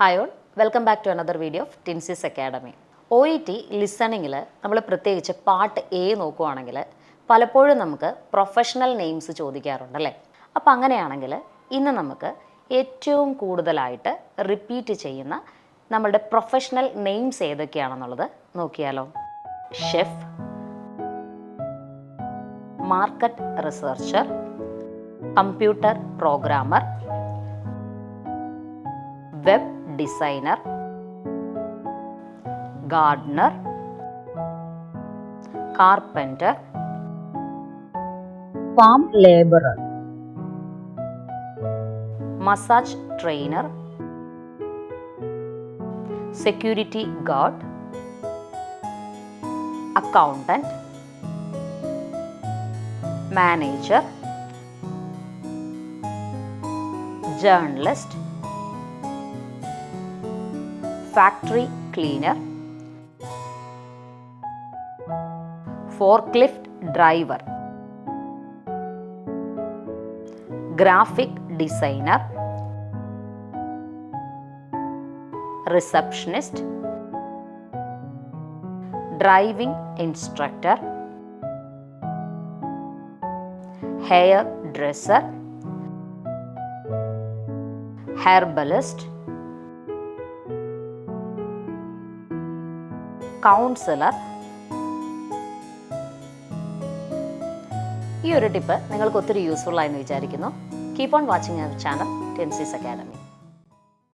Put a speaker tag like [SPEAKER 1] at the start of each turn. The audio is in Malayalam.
[SPEAKER 1] Hi all, welcome back to another video of Tinsis academy. OET ലിസണിങ്ങിൽ നമ്മൾ പ്രത്യേകിച്ച് പാർട്ട് എ നോക്കുവാണെങ്കിൽ പലപ്പോഴും നമുക്ക് പ്രൊഫഷണൽ നെയിംസ് ചോദിക്കാറുണ്ടല്ലേ. അപ്പോൾ അങ്ങനെയാണെങ്കിൽ ഇന്ന് നമുക്ക് ഏറ്റവും കൂടുതലായിട്ട് റിപ്പീറ്റ് ചെയ്യുന്ന നമ്മളുടെ പ്രൊഫഷണൽ നെയിംസ് ഏതൊക്കെയാണെന്നുള്ളത് നോക്കിയാലോ. Chef, market researcher, computer programmer, web designer, gardener, carpenter,
[SPEAKER 2] farm laborer,
[SPEAKER 1] massage trainer, security guard, accountant, manager, journalist, factory cleaner, forklift driver, graphic designer, receptionist, driving instructor, hairdresser, herbalist, counsellor. ഈ ഒരു ടിപ്പ് നിങ്ങൾക്ക് ഒത്തിരി യൂസ്ഫുൾ ആയെന്ന് വിചാരിക്കുന്നു. Keep on watching our channel Tinsis academy.